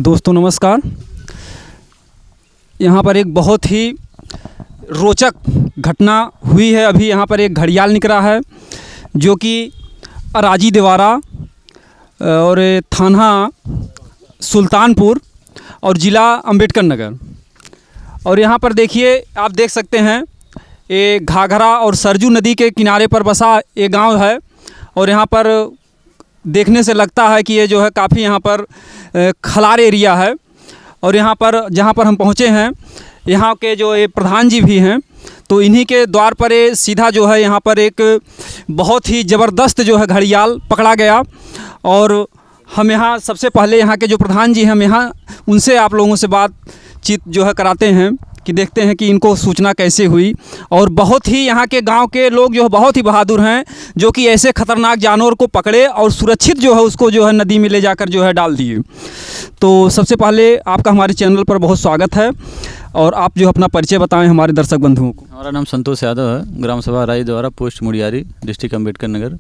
दोस्तों नमस्कार। यहाँ पर एक बहुत ही रोचक घटना हुई है। अभी यहाँ पर एक घड़ियाल निकला है जो कि अराजी दिवारा और थाना सुल्तानपुर और ज़िला अंबेडकर नगर। और यहाँ पर देखिए, आप देख सकते हैं ये घाघरा और सरजू नदी के किनारे पर बसा ये गांव है। और यहाँ पर देखने से लगता है कि ये जो है काफ़ी यहाँ पर खलार एरिया है। और यहाँ पर जहाँ पर हम पहुँचे हैं, यहाँ के जो ये प्रधान जी भी हैं, तो इन्हीं के द्वार पर ये सीधा जो है यहाँ पर एक बहुत ही ज़बरदस्त जो है घड़ियाल पकड़ा गया। और हम यहाँ सबसे पहले यहाँ के जो प्रधान जी हैं, हम यहाँ उनसे आप लोगों से बातचीत जो है कराते हैं कि देखते हैं कि इनको सूचना कैसे हुई। और बहुत ही यहाँ के गांव के लोग जो है बहुत ही बहादुर हैं, जो कि ऐसे ख़तरनाक जानवर को पकड़े और सुरक्षित जो है उसको जो है नदी में ले जाकर जो है डाल दिए। तो सबसे पहले आपका हमारे चैनल पर बहुत स्वागत है और आप जो अपना परिचय बताएं हमारे दर्शक बंधुओं को। हमारा नाम संतोष यादव है, ग्राम सभा राई द्वारा, पोस्ट मुड़ियारी, डिस्ट्रिक्ट अम्बेडकर नगर।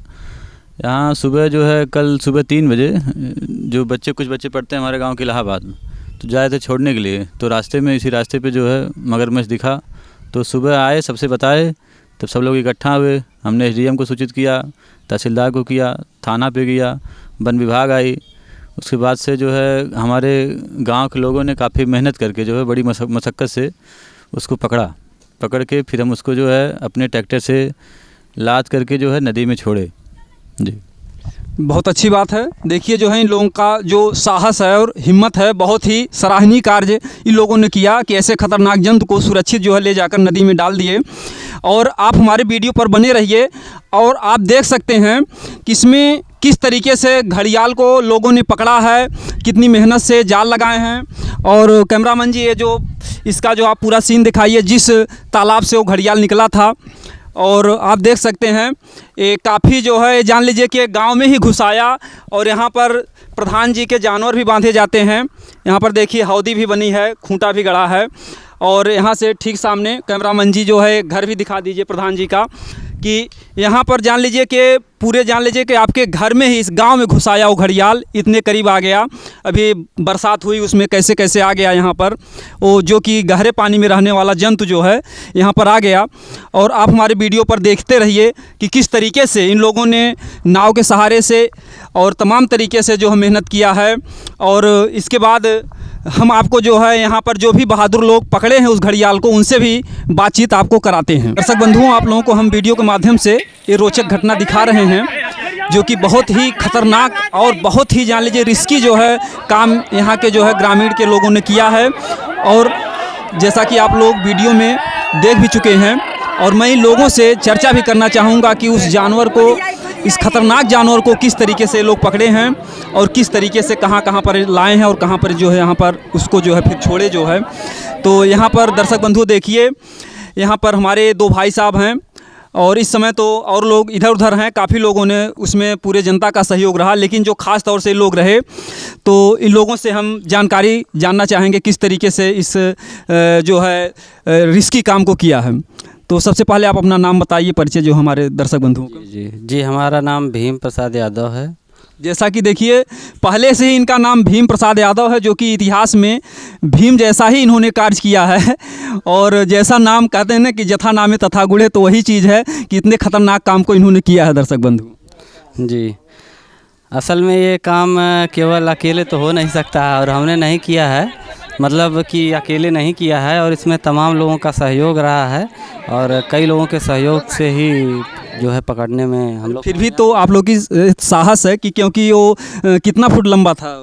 यहाँ सुबह जो है कल सुबह 3 बजे जो कुछ बच्चे पढ़ते हैं हमारे गाँव के इलाहाबाद, तो जाए थे छोड़ने के लिए। तो रास्ते में इसी रास्ते पे जो है मगरमच्छ दिखा, तो सुबह आए, सबसे बताए, तब सब लोग इकट्ठा हुए। हमने एसडीएम को सूचित किया, तहसीलदार को किया, थाना पे गया, वन विभाग आई। उसके बाद से जो है हमारे गांव के लोगों ने काफ़ी मेहनत करके जो है बड़ी मशक्क़त से उसको पकड़ के फिर हम उसको जो है अपने ट्रैक्टर से लाद करके जो है नदी में छोड़े। जी, बहुत अच्छी बात है। देखिए जो है इन लोगों का जो साहस है और हिम्मत है, बहुत ही सराहनीय कार्य इन लोगों ने किया कि ऐसे खतरनाक जंतु को सुरक्षित जो है ले जाकर नदी में डाल दिए। और आप हमारे वीडियो पर बने रहिए और आप देख सकते हैं कि इसमें किस तरीके से घड़ियाल को लोगों ने पकड़ा है, कितनी मेहनत से जाल लगाए हैं। और कैमरामैन जी, ये जो इसका जो आप पूरा सीन दिखाइए, जिस तालाब से वो घड़ियाल निकला था। और आप देख सकते हैं ये काफ़ी जो है, जान लीजिए कि गांव में ही घुस आया। और यहाँ पर प्रधान जी के जानवर भी बांधे जाते हैं। यहाँ पर देखिए हौदी भी बनी है, खूंटा भी गड़ा है। और यहाँ से ठीक सामने कैमरामैन जी जो है घर भी दिखा दीजिए प्रधान जी का, कि यहाँ पर जान लीजिए कि आपके घर में ही, इस गांव में घुस आया वो घड़ियाल, इतने करीब आ गया। अभी बरसात हुई उसमें कैसे कैसे आ गया यहाँ पर, वो जो कि गहरे पानी में रहने वाला जंतु जो है यहाँ पर आ गया। और आप हमारे वीडियो पर देखते रहिए कि किस तरीके से इन लोगों ने नाव के सहारे से और तमाम तरीके से जो है मेहनत किया है। और इसके बाद हम आपको जो है यहाँ पर जो भी बहादुर लोग पकड़े हैं उस घड़ियाल को, उनसे भी बातचीत आपको कराते हैं। दर्शक बंधुओं, आप लोगों को हम वीडियो के माध्यम से ये रोचक घटना दिखा रहे हैं जो कि बहुत ही खतरनाक और बहुत ही जान लीजिए रिस्की जो है काम यहाँ के जो है ग्रामीण के लोगों ने किया है। और जैसा कि आप लोग वीडियो में देख भी चुके हैं, और मैं इन लोगों से चर्चा भी करना चाहूँगा कि उस जानवर को, इस खतरनाक जानवर को किस तरीके से लोग पकड़े हैं और किस तरीके से कहाँ पर लाए हैं और कहाँ पर जो है यहाँ पर उसको जो है फिर छोड़े जो है। तो यहाँ पर दर्शक बंधु देखिए, यहाँ पर हमारे 2 भाई साहब हैं और इस समय तो और लोग इधर उधर हैं। काफ़ी लोगों ने उसमें पूरे जनता का सहयोग रहा, लेकिन जो ख़ास तौर से लोग रहे, तो इन लोगों से हम जानकारी जानना चाहेंगे किस तरीके से इस जो है रिस्की काम को किया है। तो सबसे पहले आप अपना नाम बताइए, परिचय जो हमारे दर्शक बंधुओं का। जी, हमारा नाम भीम प्रसाद यादव है। जैसा कि देखिए पहले से ही इनका नाम भीम प्रसाद यादव है, जो कि इतिहास में भीम जैसा ही इन्होंने कार्य किया है। और जैसा नाम कहते हैं ना कि जथा नामे तथा गुणे, तो वही चीज़ है कि इतने खतरनाक काम को इन्होंने किया है दर्शक बंधु। जी, असल में ये काम केवल अकेले तो हो नहीं सकता है और हमने नहीं किया है, मतलब कि अकेले नहीं किया है, और इसमें तमाम लोगों का सहयोग रहा है और कई लोगों के सहयोग से ही जो है पकड़ने में हम लोग। फिर भी तो आप लोग की साहस है कि, क्योंकि वो कितना फुट लंबा था?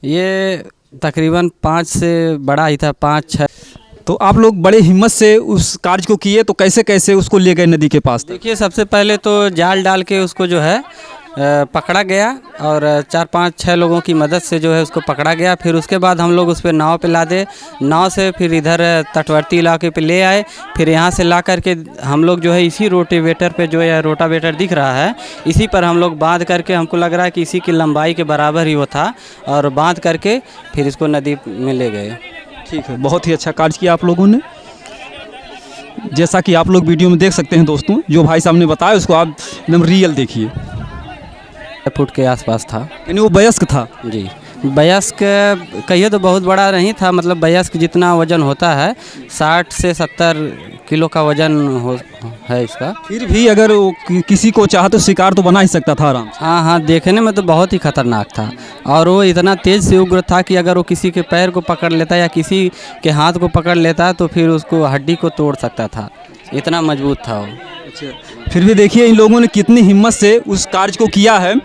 ये तकरीबन 5 से बड़ा ही था, 5-6। तो आप लोग बड़े हिम्मत से उस कार्य को किए, तो कैसे कैसे उसको ले गए नदी के पास? देखिए, सबसे पहले तो जाल डाल के उसको जो है पकड़ा गया और 4-5-6 लोगों की मदद से जो है उसको पकड़ा गया। फिर उसके बाद हम लोग उस पर नाव पे लादे, नाव से फिर इधर तटवर्ती इलाके पे ले आए। फिर यहाँ से ला करके हम लोग जो है इसी रोटावेटर पे, जो है रोटावेटर दिख रहा है, इसी पर हम लोग बांध करके, हमको लग रहा है कि इसी की लंबाई के बराबर ही वो था, और बांध करके फिर इसको नदी में ले गए। ठीक है, बहुत ही अच्छा कार्य किया आप लोगों ने। जैसा कि आप लोग वीडियो में देख सकते हैं दोस्तों, जो भाई साहब ने बताया उसको आप एकदम रियल देखिए। 6 फुट के आसपास था, यानी वो वयस्क था। जी, वयस्क कहिए तो बहुत बड़ा नहीं था, मतलब वयस्क जितना वज़न होता है 60 से 70 किलो का वज़न है इसका। फिर भी अगर वो किसी को चाहा तो शिकार तो बना ही सकता था आराम से। हाँ हाँ, देखने में तो बहुत ही खतरनाक था और वो इतना तेज़ से उग्र था कि अगर वो किसी के पैर को पकड़ लेता या किसी के हाथ को पकड़ लेता तो फिर उसको हड्डी को तोड़ सकता था, इतना मजबूत था वो। अच्छा, फिर भी देखिए इन लोगों ने कितनी हिम्मत से उस कार्य को किया है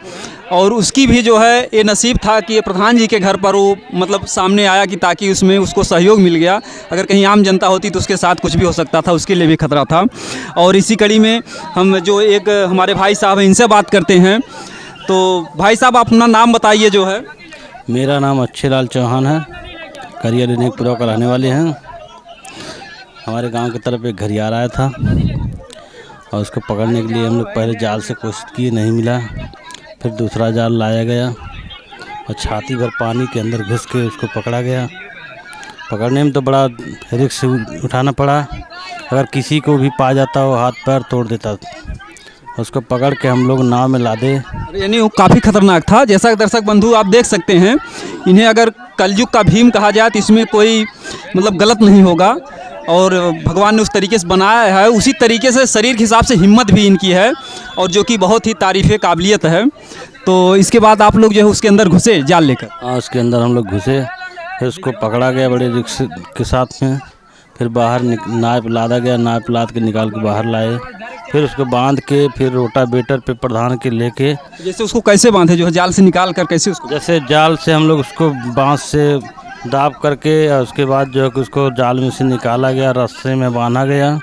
और उसकी भी जो है ये नसीब था कि ये प्रधान जी के घर पर वो मतलब सामने आया कि ताकि उसमें उसको सहयोग मिल गया। अगर कहीं आम जनता होती तो उसके साथ कुछ भी हो सकता था, उसके लिए भी खतरा था। और इसी कड़ी में हम जो एक हमारे भाई साहब हैं इनसे बात करते हैं। तो भाई साहब आप अपना नाम बताइए जो है। मेरा नाम अच्छे लाल चौहान है, करियर नेकपुरा का रहने वाले हैं। हमारे गांव की तरफ एक घड़ियाल आया था और उसको पकड़ने के लिए हम लोग पहले जाल से कोशिश किए, नहीं मिला। फिर दूसरा जाल लाया गया और छाती भर पानी के अंदर घुस के उसको पकड़ा गया। पकड़ने में तो बड़ा रिस्क उठाना पड़ा, अगर किसी को भी पा जाता वो हाथ पैर तोड़ देता। उसको पकड़ के हम लोग नाव में लादे। यानी वो काफ़ी खतरनाक था। जैसा कि दर्शक बंधु आप देख सकते हैं, इन्हें अगर कलयुग का भीम कहा जाए तो इसमें कोई मतलब गलत नहीं होगा। और भगवान ने उस तरीके से बनाया है, उसी तरीके से शरीर के हिसाब से हिम्मत भी इनकी है और जो कि बहुत ही तारीफ़ काबिलियत है। तो इसके बाद आप लोग जो है उसके अंदर घुसे जाल लेकर। हाँ, उसके अंदर हम लोग घुसे, फिर उसको पकड़ा गया बड़े रिक्स के साथ में। फिर बाहर नाव लादा गया, नाव लाद के निकाल के बाहर लाए। फिर उसको बांध के फिर रोटावेटर पे प्रधान के लेके, जैसे उसको कैसे बांधे जो है जाल से निकाल कर कैसे उसको? जैसे जाल से हम लोग उसको बांस से दाब करके और उसके बाद जो है कि उसको जाल में से निकाला गया, रस्से में बांधा गया।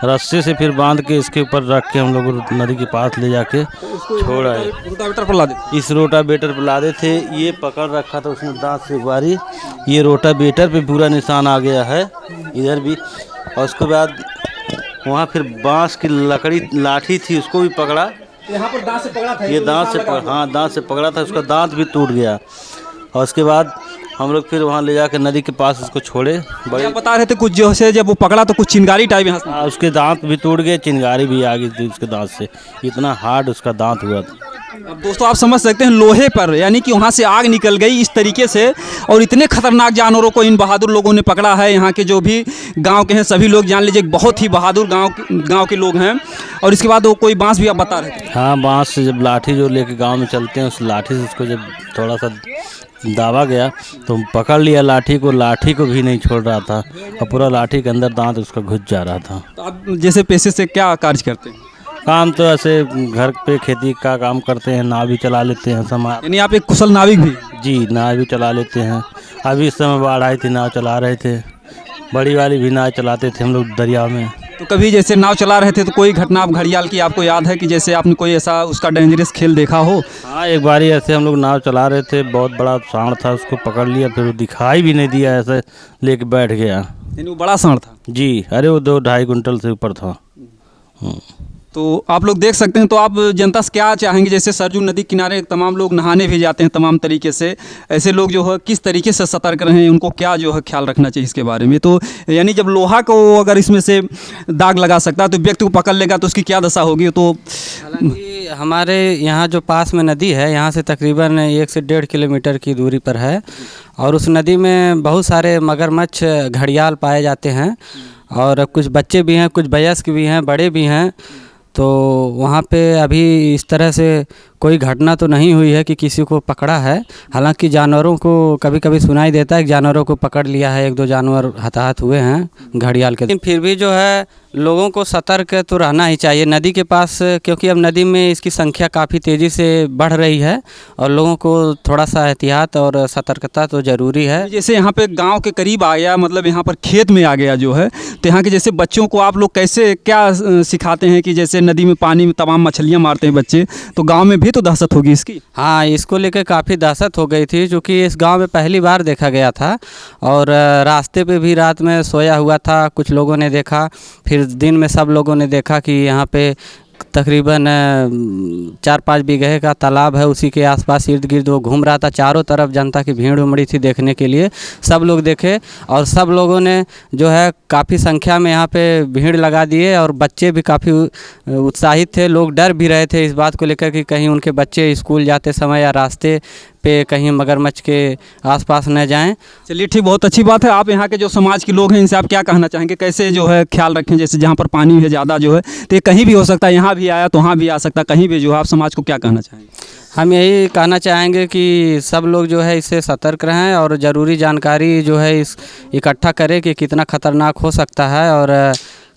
रस्से से फिर बांध के इसके ऊपर रख के हम लोग नदी के पास ले जाके छोड़ आए। रोटावेटर पर ला दे। इस रोटावेटर पर लादे थे, ये पकड़ रखा था उसने दांत से एक बारी। ये रोटावेटर पे पूरा निशान आ गया है इधर भी। और उसके बाद वहाँ फिर बांस की लकड़ी लाठी थी, उसको भी पकड़ा। यहाँ पर दांत से पकड़ा था ये दांत से हाँ, दांत से पकड़ा था, उसका दांत भी टूट गया। और उसके बाद हम लोग फिर वहाँ ले जाकर नदी के पास उसको छोड़े। बड़े बता रहे थे कुछ जो है जब वो पकड़ा तो कुछ चिंगारी टाइप यहाँ से। हाँ, उसके दांत भी टूट गए, चिंगारी भी आ गई थी उसके दांत से, इतना हार्ड उसका दांत हुआ था। अब दोस्तों आप समझ सकते हैं लोहे पर, यानी कि वहाँ से आग निकल गई इस तरीके से। और इतने खतरनाक जानवरों को इन बहादुर लोगों ने पकड़ा है। यहाँ के जो भी गांव के हैं सभी लोग जान लीजिए बहुत ही बहादुर गांव के लोग हैं। और इसके बाद वो कोई बांस भी आप बता रहे थे। हाँ, बांस से जब लाठी जो लेके गांव में चलते हैं, उस लाठी से उसको जब थोड़ा सा दावा गया तो पकड़ लिया लाठी को। लाठी को भी नहीं छोड़ रहा था और पूरा लाठी के अंदर दांत उसका घुस जा रहा था। तो आप जैसे पेशे से क्या कार्य करते हैं? काम तो ऐसे घर पे खेती का काम करते हैं, नाव भी चला लेते हैं समाज। यानी आप एक कुशल नाविक भी? जी, नाव भी चला लेते हैं। अभी इस समय बाढ़ आई थी, नाव चला रहे थे। बड़ी वाली भी नाव चलाते थे हम लोग दरिया में। तो कभी जैसे नाव चला रहे थे तो कोई घटना आप घड़ियाल की आपको याद है कि जैसे आपने कोई ऐसा उसका डेंजरस खेल देखा हो? हाँ, एक बारी ऐसे हम लोग नाव चला रहे थे, बहुत बड़ा सांड था, उसको पकड़ लिया, फिर वो दिखाई भी नहीं दिया, ऐसे लेके बैठ गया। यानी वो बड़ा सांड था? जी, अरे वो 2-2.5 कुंटल से ऊपर था। तो आप लोग देख सकते हैं। तो आप जनता से क्या चाहेंगे, जैसे सरजू नदी किनारे तमाम लोग नहाने भी जाते हैं तमाम तरीके से, ऐसे लोग जो है किस तरीके से सतर्क रहें, उनको क्या जो है ख्याल रखना चाहिए इसके बारे में? तो यानी जब लोहा को अगर इसमें से दाग लगा सकता है तो व्यक्ति को पकड़ लेगा तो उसकी क्या दशा होगी? तो हालांकि हमारे यहाँ जो पास में नदी है, यहाँ से तकरीबन 1 से 1.5 किलोमीटर की दूरी पर है और उस नदी में बहुत सारे मगरमच्छ घड़ियाल पाए जाते हैं और कुछ बच्चे भी हैं, कुछ वयस्क भी हैं, बड़े भी हैं। तो वहाँ पे अभी इस तरह से कोई घटना तो नहीं हुई है कि किसी को पकड़ा है। हालांकि जानवरों को कभी कभी सुनाई देता है कि जानवरों को पकड़ लिया है, 1-2 जानवर हताहत हुए हैं घड़ियाल के। लेकिन फिर भी जो है लोगों को सतर्क तो रहना ही चाहिए नदी के पास, क्योंकि अब नदी में इसकी संख्या काफ़ी तेज़ी से बढ़ रही है और लोगों को थोड़ा सा एहतियात और सतर्कता तो ज़रूरी है। जैसे यहाँ पे गांव के करीब आ गया, मतलब यहाँ पर खेत में आ गया जो है, तो यहाँ के जैसे बच्चों को आप लोग कैसे क्या सिखाते हैं कि जैसे नदी में पानी में तमाम मछलियाँ मारते हैं बच्चे, तो गाँव में भी तो दहशत होगी इसकी? हाँ, इसको लेकर काफ़ी दहशत हो गई थी, क्योंकि इस गांव में पहली बार देखा गया था और रास्ते पे भी रात में सोया हुआ था, कुछ लोगों ने देखा। फिर दिन में सब लोगों ने देखा कि यहाँ पे तकरीबन 4-5 बीघे का तालाब है, उसी के आसपास इर्द गिर्द वो घूम रहा था। चारों तरफ जनता की भीड़ उमड़ी थी देखने के लिए, सब लोग देखे और सब लोगों ने जो है काफ़ी संख्या में यहाँ पे भीड़ लगा दिए और बच्चे भी काफ़ी उत्साहित थे। लोग डर भी रहे थे इस बात को लेकर कि कहीं उनके बच्चे स्कूल जाते समय या रास्ते पे कहीं मगरमच्छ के आसपास न जाएं। चलिए ठीक, बहुत अच्छी बात है। आप यहाँ के जो समाज के लोग हैं इनसे आप क्या कहना चाहेंगे, कैसे जो है ख्याल रखें, जैसे जहाँ पर पानी है ज़्यादा जो है तो ये कहीं भी हो सकता है, यहाँ भी आया तो वहाँ भी आ सकता है, कहीं भी जो है, आप समाज को क्या कहना चाहेंगे? हम यही कहना चाहेंगे कि सब लोग जो है इससे सतर्क रहें और ज़रूरी जानकारी जो है इस इकट्ठा करें कि कितना ख़तरनाक हो सकता है। और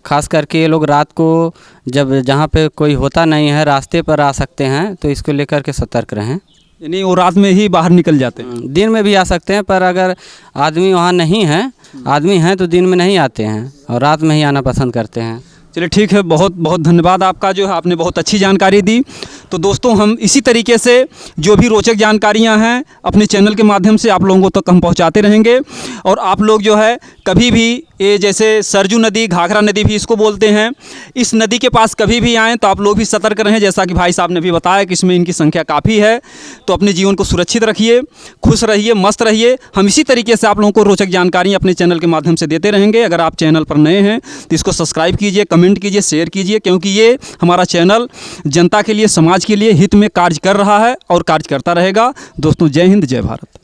ख़ास करके ये लोग रात को जब जहाँ पे कोई होता नहीं है रास्ते पर आ सकते हैं, तो इसको लेकर के सतर्क रहें। यानी वो रात में ही बाहर निकल जाते हैं? दिन में भी आ सकते हैं, पर अगर आदमी वहाँ नहीं है, आदमी हैं तो दिन में नहीं आते हैं और रात में ही आना पसंद करते हैं। चलिए ठीक है, बहुत बहुत धन्यवाद आपका, जो है आपने बहुत अच्छी जानकारी दी। तो दोस्तों, हम इसी तरीके से जो भी रोचक जानकारियां हैं अपने चैनल के माध्यम से आप लोगों तक हम पहुंचाते रहेंगे। और आप लोग जो है कभी भी ये जैसे सरजू नदी, घाघरा नदी भी इसको बोलते हैं, इस नदी के पास कभी भी आएँ तो आप लोग भी सतर्क रहें। जैसा कि भाई साहब ने भी बताया कि इसमें इनकी संख्या काफ़ी है, तो अपने जीवन को सुरक्षित रखिए, खुश रहिए, मस्त रहिए। हम इसी तरीके से आप लोगों को रोचक जानकारी अपने चैनल के माध्यम से देते रहेंगे। अगर आप चैनल पर नए हैं तो इसको सब्सक्राइब कीजिए, कमेंट कीजिए, शेयर कीजिए, क्योंकि ये हमारा चैनल जनता के लिए, समाज के लिए हित में कार्य कर रहा है और कार्य करता रहेगा। दोस्तों, जय हिंद, जय भारत।